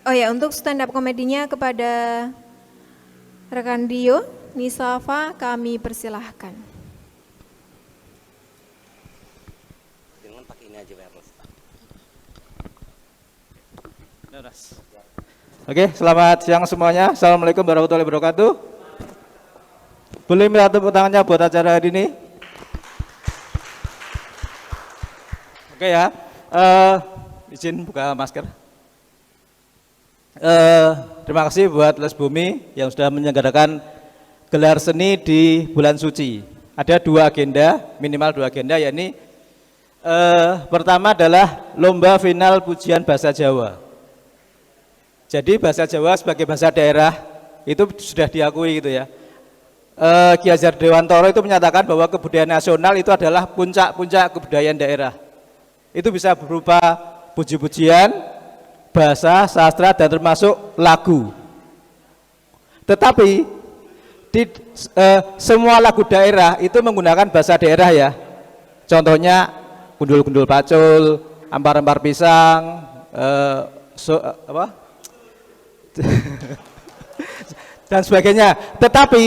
Oh ya, untuk stand up komedinya kepada rekan Dio, Nisafa, kami persilahkan. Jangan pakai ini aja wireless. Oke, selamat siang semuanya. Assalamualaikum warahmatullahi wabarakatuh. Boleh minta tepuk tangannya buat acara hari ini? Oke ya, izin buka masker. Terima kasih buat Les Bumi yang sudah menyelenggarakan gelar seni di bulan suci. Ada dua agenda, minimal dua agenda, yakni pertama adalah lomba final pujian bahasa Jawa. Jadi bahasa Jawa sebagai bahasa daerah itu sudah diakui gitu ya. Ki Hajar Dewantoro itu menyatakan bahwa kebudayaan nasional itu adalah puncak-puncak kebudayaan daerah. Itu bisa berupa puji-pujian, bahasa, sastra, dan termasuk lagu. Tetapi semua lagu daerah itu menggunakan bahasa daerah ya. Contohnya gundul-gundul pacul, ampar-ampar pisang, dan sebagainya. Tetapi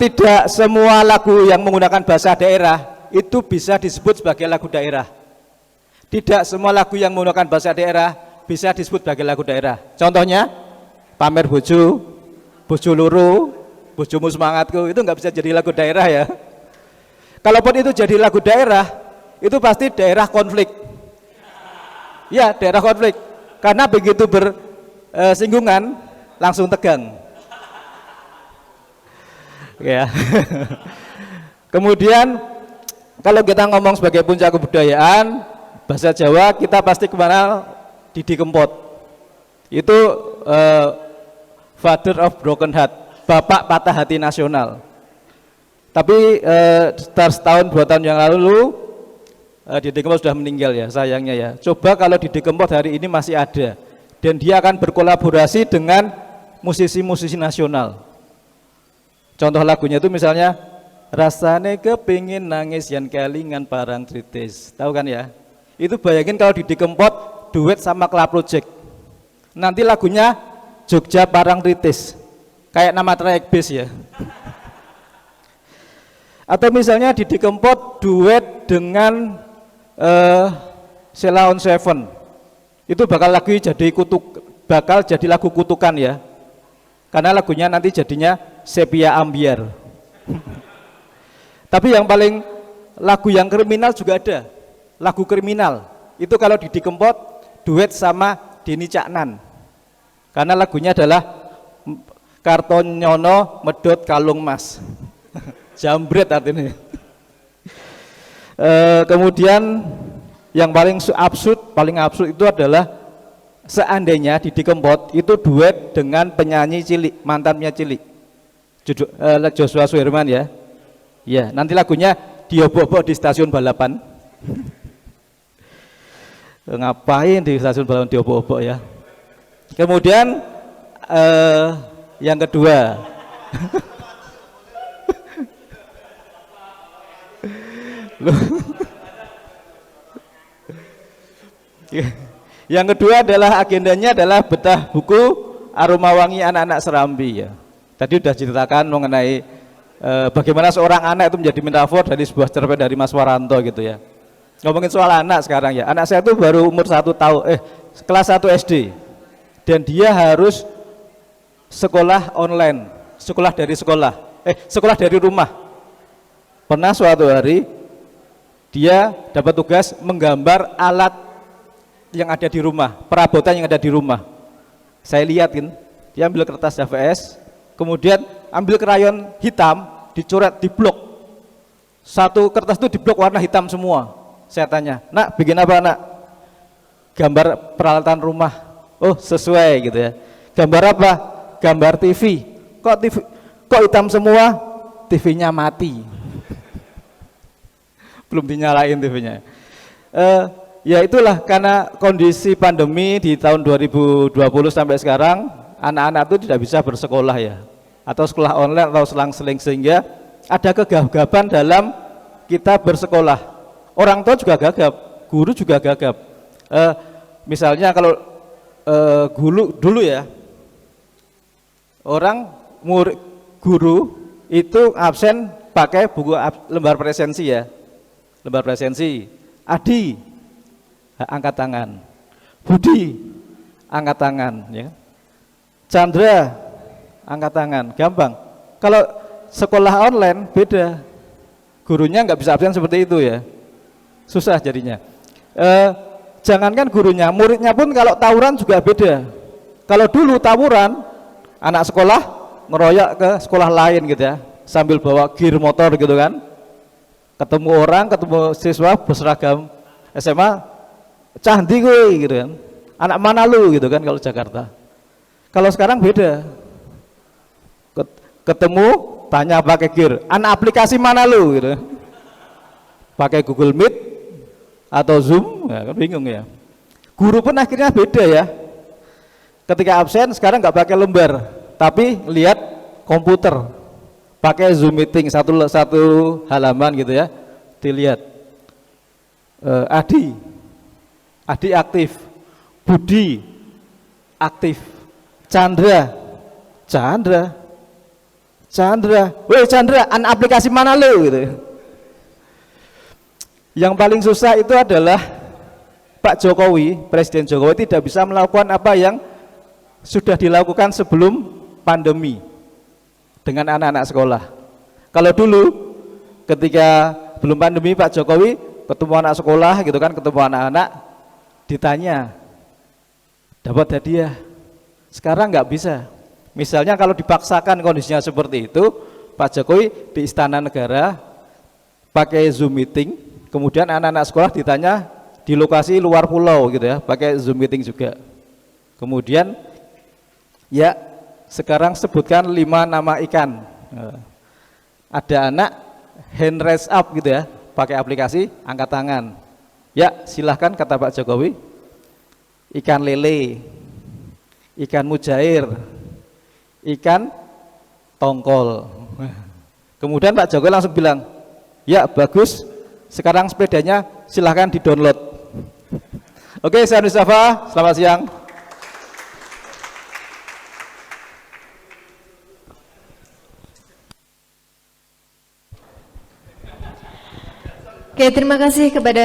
tidak semua lagu yang menggunakan bahasa daerah itu bisa disebut sebagai lagu daerah. Tidak semua lagu yang menggunakan bahasa daerah bisa disebut sebagai lagu daerah. Contohnya pamer bojo, bojo loro, bojomu semangatku, itu nggak bisa jadi lagu daerah ya. Kalaupun itu jadi lagu daerah, itu pasti daerah konflik. Ya, daerah konflik. Karena begitu bersinggungan langsung tegang. Ya. Kemudian kalau kita ngomong sebagai puncak kebudayaan bahasa Jawa, kita pasti kemana? Didi Kempot. Itu father of broken heart, bapak patah hati nasional. Tapi sekitar setahun 2 tahun yang lalu Didi Kempot sudah meninggal ya, sayangnya ya. Coba kalau Didi Kempot hari ini masih ada dan dia akan berkolaborasi dengan musisi-musisi nasional. Contoh lagunya itu misalnya rasane kepingin nangis yang kelingan parang tritis. Tahu kan ya? Itu bayangin kalau Didi Kempot duet sama Club Project. Nanti lagunya Jogja Parang Tritis. Kayak nama trayek bis ya. Atau misalnya Didi Kempot duet dengan Sheila on Seven, itu bakal jadi lagu kutukan ya, karena lagunya nanti jadinya Sepia Ambiar. Tapi yang paling lagu yang kriminal juga ada, lagu kriminal itu kalau Didi Kempot duet sama Denny Caknan, karena lagunya adalah Karton Nyono Medot Kalung Mas. Jambret artinya. Kemudian yang paling absurd itu adalah seandainya Didi Kempot itu duet dengan penyanyi cilik, mantannya cilik, Joshua Suherman ya. Ya, nanti lagunya diobok-obok di stasiun balapan. Ngapain di stasiun balapan diobok-obok ya. Kemudian yang kedua yang kedua adalah agendanya adalah bedah buku Aroma Wangi Anak-anak Serambi ya. Tadi sudah ceritakan mengenai bagaimana seorang anak itu menjadi metafor dari sebuah cerpen dari Mas Waranto gitu ya. Ngomongin soal anak sekarang ya. Anak saya itu baru umur 1 tahun, kelas 1 SD. Dan dia harus sekolah online, sekolah dari rumah. Pernah suatu hari dia dapat tugas menggambar alat yang ada di rumah, perabotan yang ada di rumah. Saya lihat kan, dia ambil kertas HVS, kemudian ambil krayon hitam, dicoret, diblok. Satu kertas itu diblok warna hitam semua. Saya tanya, nak bikin apa nak? Gambar peralatan rumah. Oh sesuai gitu ya. Gambar apa? Gambar TV. Kok hitam semua? TV-nya mati. Belum dinyalain TV-nya. Ya itulah karena kondisi pandemi di tahun 2020 sampai sekarang anak-anak itu tidak bisa bersekolah ya, atau sekolah online atau selang-seling, sehingga ada kegagapan dalam kita bersekolah. Orang tua juga gagap, guru juga gagap. Misalnya kalau dulu ya, orang guru itu absen pakai buku lembar presensi ya, lembar presensi. Adi angkat tangan, Budi angkat tangan, ya. Chandra angkat tangan, gampang. Kalau sekolah online beda, gurunya nggak bisa absen seperti itu ya, susah jadinya. Jangankan gurunya, muridnya pun kalau tawuran juga beda. Kalau dulu tawuran, anak sekolah ngeroyok ke sekolah lain gitu ya, sambil bawa gear motor gitu kan. Ketemu orang, ketemu siswa berseragam SMA, candi gue gitu kan. Anak mana lu gitu kan kalau Jakarta. Kalau sekarang beda. Ketemu, tanya pakai gear, anak aplikasi mana lu gitu. Pakai Google Meet atau Zoom, ya kan bingung ya. Guru pun akhirnya beda ya. Ketika absen sekarang nggak pakai lembar, tapi lihat komputer. Pakai Zoom meeting satu halaman gitu ya, dilihat. Adi aktif, Budi aktif, Chandra, weh Chandra, anak aplikasi mana lu gitu. Yang paling susah itu adalah Pak Jokowi, Presiden Jokowi tidak bisa melakukan apa yang sudah dilakukan sebelum pandemi dengan anak-anak sekolah. Kalau dulu ketika belum pandemi Pak Jokowi ketemu anak sekolah gitu kan, ketemu anak-anak ditanya dapat hadiah. Sekarang nggak bisa. Misalnya kalau dipaksakan kondisinya seperti itu, Pak Jokowi di Istana Negara pakai Zoom meeting, kemudian anak-anak sekolah ditanya di lokasi luar pulau gitu ya, pakai Zoom meeting juga. Kemudian ya sekarang sebutkan 5 nama ikan. Ada anak hand raise up gitu ya, pakai aplikasi angkat tangan. Ya silahkan kata Pak Jokowi, ikan lele, ikan mujair, ikan tongkol. Kemudian Pak Jokowi langsung bilang, ya bagus, sekarang sepedanya silahkan di-download. Oke, saya Mustafa, selamat siang. Oke, terima kasih kepada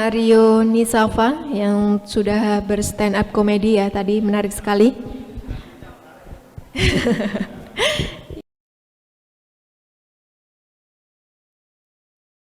Rio Nisafa yang sudah berstand up komedi ya tadi, menarik sekali.